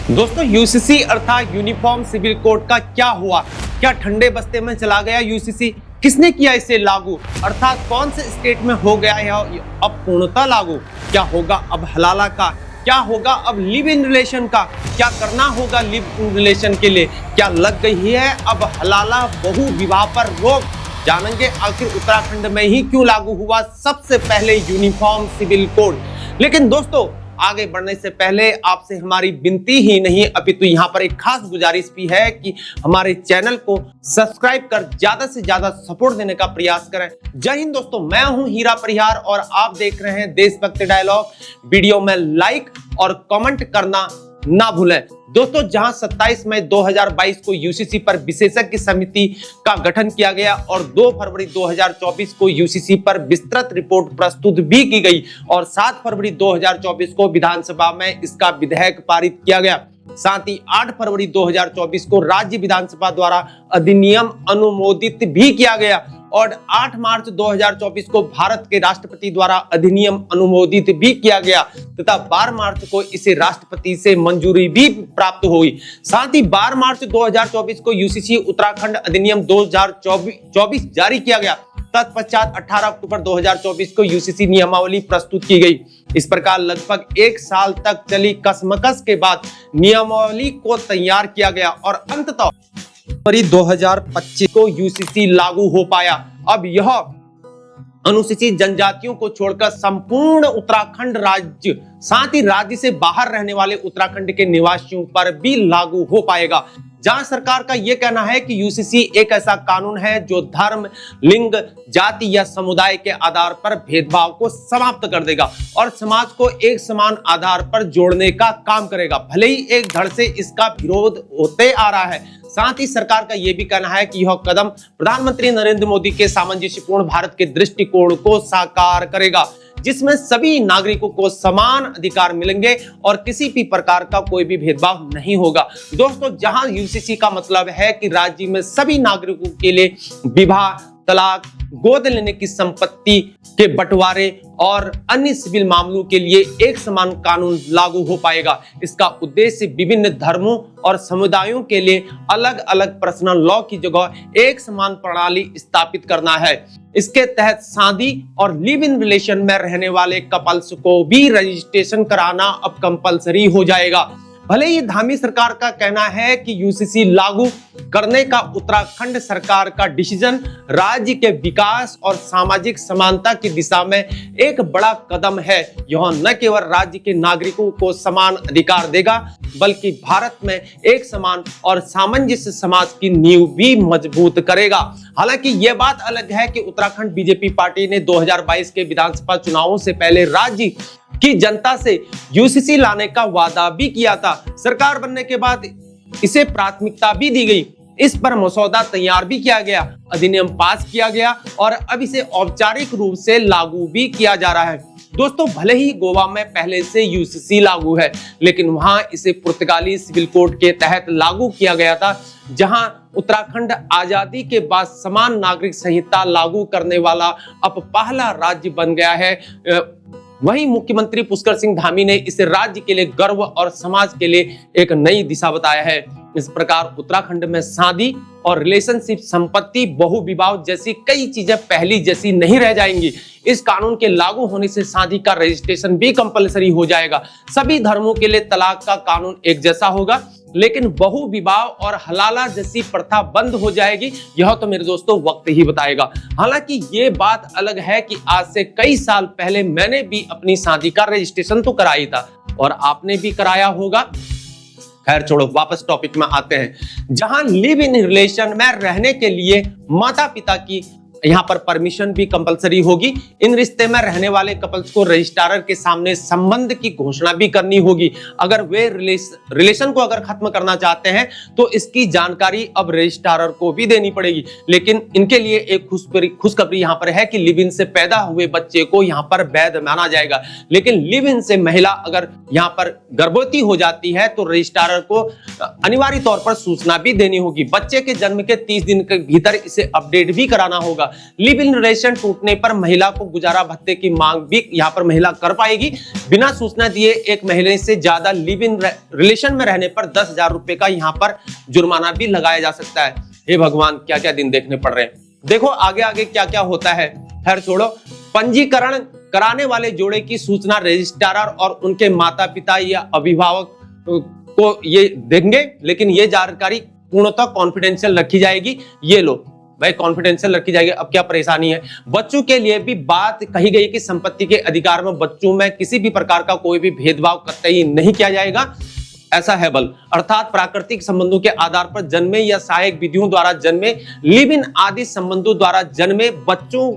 दोस्तों यूसीसी अर्थात uniform civil code का क्या हुआ? क्या ठंडे बस्ते में चला गया यूसीसी? किसने किया इसे लागू? अर्थात कौन से स्टेट में हो गया है अब पूर्णतः लागू? क्या होगा अब हलाला का? क्या होगा अब लिव इन रिलेशन का? क्या करना होगा लिव इन रिलेशन के लिए? क्या लग गई है अब हलाला बहु विवाह पर रोक? जानेंगे आखिर उत्तराखंड में ही क्यों लागू हुआ सबसे पहले यूनिफॉर्म सिविल कोड। लेकिन दोस्तों आगे बढ़ने से पहले आपसे हमारी विनती ही नहीं अपितु यहाँ पर एक खास गुजारिश भी है कि हमारे चैनल को सब्सक्राइब कर ज्यादा से ज्यादा सपोर्ट देने का प्रयास करें। जय हिंद दोस्तों, मैं हूं हीरा परिहार और आप देख रहे हैं देशभक्ति डायलॉग। वीडियो में लाइक और कमेंट करना ना भूलें। दोस्तों जहां 27 मई 2022 को यूसीसी पर विशेषज्ञ समिति का गठन किया गया और 2 फरवरी 2024 को यूसीसी पर विस्तृत रिपोर्ट प्रस्तुत भी की गई और 7 फरवरी 2024 को विधानसभा में इसका विधेयक पारित किया गया। साथ ही 8 फरवरी 2024 को राज्य विधानसभा द्वारा अधिनियम अनुमोदित भी किया गया और 8 मार्च 2024 को भारत के राष्ट्रपति द्वारा अधिनियम अनुमोदित भी किया गया तथा 12 मार्च को इसे राष्ट्रपति से मंजूरी भी प्राप्त हुई। साथ ही 12 मार्च 2024 को यूसीसी उत्तराखंड अधिनियम 2024 जारी किया गया। तत्पश्चात 18 अक्टूबर 2024 को यूसीसी नियमावली प्रस्तुत की गई। इस प्रकार लगभग 1 साल तक चली कसमकस के बाद नियमावली को तैयार किया गया और अंततः फरवरी 2025 को यूसीसी लागू हो पाया। अब यह अनुसूचित जनजातियों को छोड़कर संपूर्ण उत्तराखंड राज्य साथ ही राज्य से बाहर रहने वाले उत्तराखंड के निवासियों पर भी लागू हो पाएगा। जहां सरकार का यह कहना है कि यूसीसी एक ऐसा कानून है जो धर्म, लिंग, जाति या समुदाय के आधार पर भेदभाव को समाप्त कर देगा और समाज को एक समान आधार पर जोड़ने का काम करेगा। भले ही एक धड़ से इसका विरोध होते आ रहा है, साथ ही सरकार का यह भी कहना है कि यह कदम प्रधानमंत्री नरेंद्र मोदी के सामंजस्यपूर्ण भारत के दृष्टिकोण को साकार करेगा जिसमें सभी नागरिकों को समान अधिकार मिलेंगे और किसी भी प्रकार का कोई भी भेदभाव नहीं होगा। दोस्तों जहां यूसीसी का मतलब है कि राज्य में सभी नागरिकों के लिए विवाह, तलाक, गोद लेने की संपत्ति के बंटवारे और अन्य सिविल मामलों के लिए एक समान कानून लागू हो पाएगा। इसका उद्देश्य विभिन्न धर्मों और समुदायों के लिए अलग अलग पर्सनल लॉ की जगह एक समान प्रणाली स्थापित करना है। इसके तहत शादी और लिव इन रिलेशन में रहने वाले कपल्स को भी रजिस्ट्रेशन कराना अब कंपलसरी हो जाएगा। भले ही धामी सरकार का कहना है कि यूसीसी लागू करने का उत्तराखंड सरकार का डिसीजन राज्य के विकास और सामाजिक समानता की दिशा में एक बड़ा कदम है। यह न केवल राज्य के नागरिकों को समान अधिकार देगा बल्कि भारत में एक समान और सामंजस्य समाज की नींव भी मजबूत करेगा। हालांकि यह बात अलग है कि उत्तराखंड बीजेपी पार्टी ने 2022 के विधानसभा चुनावों से पहले राज्य की जनता से यूसीसी लाने का वादा भी किया था। सरकार बनने के बाद इसे प्राथमिकता भी दी गई, इस पर मसौदा तैयार भी किया गया, अधिनियम पास किया गया और अब इसे औपचारिक रूप से लागू भी किया जा रहा है। दोस्तों भले ही गोवा में पहले से यूसीसी लागू है लेकिन वहां इसे पुर्तगाली सिविल कोड के तहत लागू किया गया था। जहां उत्तराखंड आजादी के बाद समान नागरिक संहिता लागू करने वाला अब पहला राज्य बन गया है। वहीं मुख्यमंत्री पुष्कर सिंह धामी ने इसे राज्य के लिए गर्व और समाज के लिए एक नई दिशा बताया है। इस प्रकार उत्तराखंड में शादी और रिलेशनशिप, संपत्ति, बहु विवाह जैसी कई चीजें पहली जैसी नहीं रह जाएंगी। इस कानून के लागू होने से शादी का रजिस्ट्रेशन भी कंपलसरी हो जाएगा। सभी धर्मों के लिए तलाक का कानून एक जैसा होगा लेकिन बहु विवाह और हलाला जैसी प्रथा बंद हो जाएगी। यह तो मेरे दोस्तों वक्त ही बताएगा। हालांकि ये बात अलग है कि आज से कई साल पहले मैंने भी अपनी शादी का रजिस्ट्रेशन तो कराई था और आपने भी कराया होगा। खैर छोड़ो, वापस टॉपिक में आते हैं। जहां लिव इन रिलेशन में रहने के लिए माता पिता की यहाँ पर परमिशन भी कंपलसरी होगी। इन रिश्ते में रहने वाले कपल्स को रजिस्ट्रार के सामने संबंध की घोषणा भी करनी होगी। अगर वे रिलेशन को अगर खत्म करना चाहते हैं तो इसकी जानकारी अब रजिस्ट्रार को भी देनी पड़ेगी। लेकिन इनके लिए एक खुशखबरी यहाँ पर है कि लिव इन से पैदा हुए बच्चे को यहाँ पर वैध माना जाएगा। लेकिन लिव इन से महिला अगर यहाँ पर गर्भवती हो जाती है तो रजिस्ट्रार को अनिवार्य तौर पर सूचना भी देनी होगी। बच्चे के जन्म के 30 दिन के भीतर इसे अपडेट भी कराना होगा। लिव इन रिलेशन टूटने पर महिला को गुजारा भत्ते की मांग भी यहाँ पर महिला कर पाएगी। बिना सूचना दिए एक महीने से ज्यादा लिव इन रिलेशन में रहने पर 10,000 रुपए का यहाँ पर जुर्माना भी लगाया जा सकता है। हे भगवान, क्या क्या दिन देखने पड़ रहे हैं। देखो आगे आगे क्या क्या होता है, खैर छोड़ो। पंजीकरण कराने वाले जोड़े की सूचना रजिस्ट्रार और उनके माता पिता या अभिभावक को ये देंगे, लेकिन ये जानकारी पूर्णतः कॉन्फिडेंशियल रखी जाएगी। ये लो भाई, कॉन्फिडेंशियल रखी जाएगी। अब क्या परेशानी है, बच्चों के लिए भी बात कही गई कि संपत्ति के अधिकार में बच्चों में किसी भी प्रकार का कोई भी भेदभाव कतई नहीं किया जाएगा। ऐसा है बल, अर्थात प्राकृतिक संबंधों के आधार पर जन्मे या सहायक विधियों द्वारा जन्मे, लिव इन आदि संबंधों द्वारा जन्मे बच्चों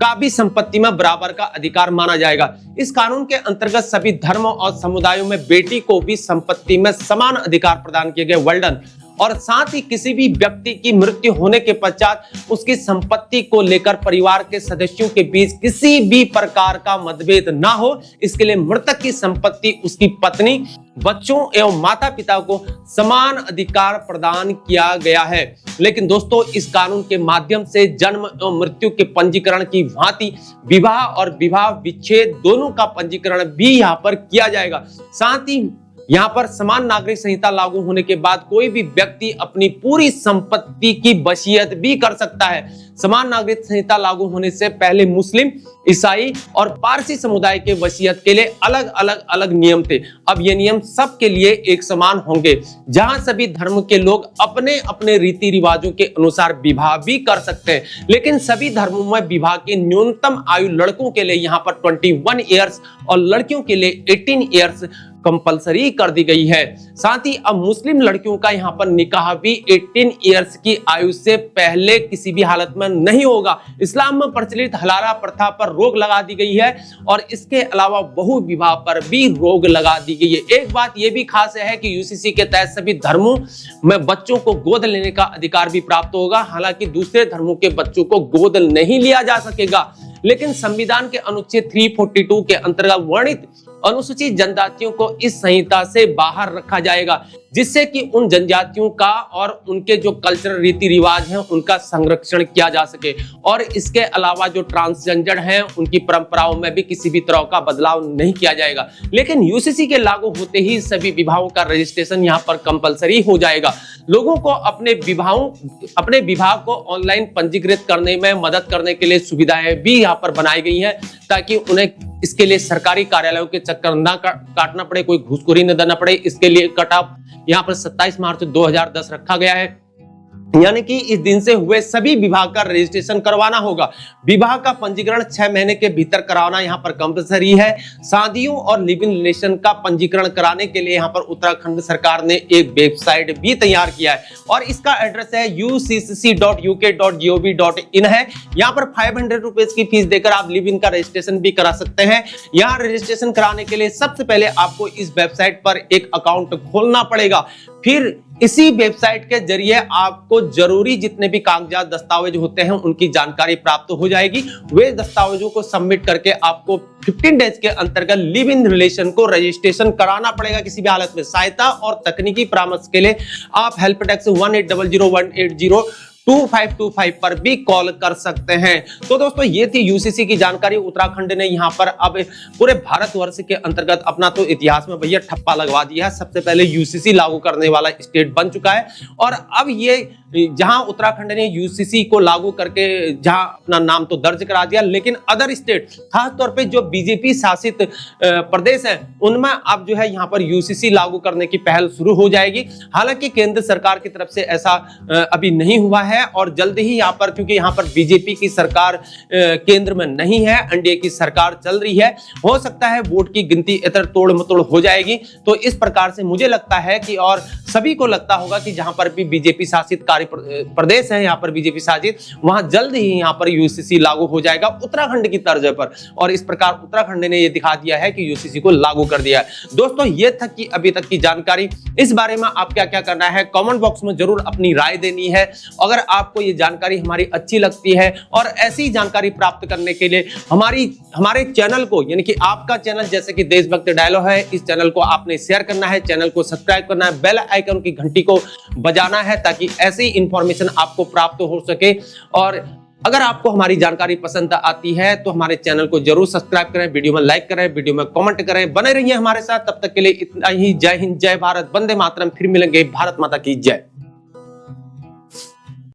का भी संपत्ति में बराबर का अधिकार माना जाएगा। इस कानून के अंतर्गत सभी धर्म और समुदायों में बेटी को भी संपत्ति में समान अधिकार प्रदान किए गए। वेल्डन। और साथ ही किसी भी व्यक्ति की मृत्यु होने के पश्चात उसकी संपत्ति को लेकर परिवार के सदस्यों के बीच किसी भी प्रकार का मतभेद ना हो, इसके लिए मृतक की संपत्ति उसकी पत्नी, बच्चों एवं माता पिता को समान अधिकार प्रदान किया गया है। लेकिन दोस्तों, इस कानून के माध्यम से जन्म एवं मृत्यु के पंजीकरण की भांति विवाह और विवाह विच्छेद दोनों का पंजीकरण भी यहाँ पर किया जाएगा। साथ ही यहाँ पर समान नागरिक संहिता लागू होने के बाद कोई भी व्यक्ति अपनी पूरी संपत्ति की वसीयत भी कर सकता है। समान नागरिक संहिता लागू होने से पहले मुस्लिम, ईसाई और पारसी समुदाय के वसीयत के लिए अलग अलग नियम थे। अब ये नियम सबके लिए एक समान होंगे, जहां सभी धर्म के लोग अपने अपने रीति रिवाजों के अनुसार विवाह भी कर सकते हैं। लेकिन सभी धर्मों में विवाह की न्यूनतम आयु लड़कों के लिए यहाँ पर 21 ईयर्स और लड़कियों के लिए 18 ईयर्स कंपलसरी कर दी गई है। साथ ही अब मुस्लिम लड़कियों का यहाँ पर निकाह भी 18 ईयर्स की आयु से पहले किसी भी हालत में नहीं होगा। इस्लाम में प्रचलित हलाला प्रथा पर रोक लगा दी गई है और इसके अलावा बहु विवाह पर भी रोक लगा दी गई है। एक बात यह भी खास है कि यूसीसी के तहत सभी धर्मों में बच्चों को गोद लेने का अधिकार भी प्राप्त होगा। हालांकि दूसरे धर्मों के बच्चों को गोद नहीं लिया जा सकेगा, लेकिन संविधान के अनुच्छेद 342 के अंतर्गत वर्णित अनुसूचित जनजातियों को इस संहिता से बाहर रखा जाएगा, जिससे कि उन जनजातियों का और उनके जो कल्चरल रीति रिवाज हैं उनका संरक्षण किया जा सके। और इसके अलावा जो ट्रांसजेंडर हैं उनकी परंपराओं में भी किसी भी तरह का बदलाव नहीं किया जाएगा। लेकिन यूसीसी के लागू होते ही सभी विवाहों का रजिस्ट्रेशन यहाँ पर कंपलसरी हो जाएगा। लोगों को अपने विवाह को ऑनलाइन पंजीकृत करने में मदद करने के लिए सुविधाएं भी यहाँ पर बनाई गई हैं, ताकि उन्हें इसके लिए सरकारी कार्यालयों के चक्कर ना काटना पड़े, कोई घूसखोरी न देना पड़े। इसके लिए कट ऑफ यहाँ पर 27 मार्च 2010 रखा गया है, यानी कि इस दिन से हुए सभी विवाह का रजिस्ट्रेशन करवाना होगा। विवाह का पंजीकरण 6 महीने के भीतर कराना यहाँ पर कंपलसरी है। शादियों और लिव इन रिलेशन का पंजीकरण कराने के लिए यहाँ पर उत्तराखंड सरकार ने एक वेबसाइट भी तैयार किया है और इसका एड्रेस है ucc.uk.gov.in है। यहाँ पर 500 रुपीज की फीस देकर आप लिव इन का रजिस्ट्रेशन भी करा सकते हैं। यहाँ रजिस्ट्रेशन कराने के लिए सबसे पहले आपको इस वेबसाइट पर एक अकाउंट खोलना पड़ेगा। फिर इसी वेबसाइट के जरिए आपको जरूरी जितने भी कागजात दस्तावेज होते हैं उनकी जानकारी प्राप्त हो जाएगी। वे दस्तावेजों को सबमिट करके आपको 15 डेज के अंतर्गत लिव इन रिलेशन को रजिस्ट्रेशन कराना पड़ेगा। किसी भी हालत में सहायता और तकनीकी परामर्श के लिए आप हेल्प डेस्क 1800-180-2525 पर भी कॉल कर सकते हैं। तो दोस्तों, ये थी यूसीसी की जानकारी। उत्तराखंड ने यहाँ पर अब पूरे भारतवर्ष के अंतर्गत अपना तो इतिहास में भैया ठप्पा लगवा दिया है। सबसे पहले यूसीसी लागू करने वाला स्टेट बन चुका है और अब ये जहां उत्तराखंड ने यूसीसी को लागू करके जहां अपना नाम तो दर्ज करा दिया, लेकिन अदर स्टेट खासतौर पे जो बीजेपी शासित प्रदेश है उनमें अब जो है यहाँ पर यूसीसी लागू करने की पहल शुरू हो जाएगी। हालांकि केंद्र सरकार की तरफ से ऐसा अभी नहीं हुआ है और जल्द ही यहाँ पर, क्योंकि यहाँ पर बीजेपी की सरकार केंद्र में नहीं है, एनडीए की सरकार चल रही है, हो सकता है वोट की गिनती इधर तोड़ मतोड़ हो जाएगी। तो इस प्रकार से मुझे लगता है कि, और सभी को लगता होगा कि जहां पर भी बीजेपी शासित प्रदेश है, यहाँ पर बीजेपी शासित, वहां जल्द ही यहाँ पर यूसीसी लागू हो जाएगा उत्तराखंड की तर्ज पर। और इस प्रकार उत्तराखंड ने यह दिखा दिया है कि यूसीसी को लागू कर दिया है। दोस्तों, ये था कि अभी तक की जानकारी। इस बारे में आप क्या क्या करना है कमेंट बॉक्स में जरूर अपनी राय देनी है। अगर आपको ये जानकारी हमारी अच्छी लगती है और ऐसी जानकारी प्राप्त करने के लिए हमारे चैनल को, यानी कि आपका चैनल जैसे कि देशभक्त डायलॉग है, इस चैनल को आपने शेयर करना है, चैनल को सब्सक्राइब करना है, बेल आइकन की घंटी को बजाना है, ताकि ऐसी इंफॉर्मेशन आपको प्राप्त हो सके। और अगर आपको हमारी जानकारी पसंद आती है तो हमारे चैनल को जरूर सब्सक्राइब करें, वीडियो में लाइक करें, वीडियो में कमेंट करें, बने रहिए हमारे साथ। तब तक के लिए इतना ही। जय हिंद, जय भारत, वंदे मातरम। फिर मिलेंगे। भारत माता की जय।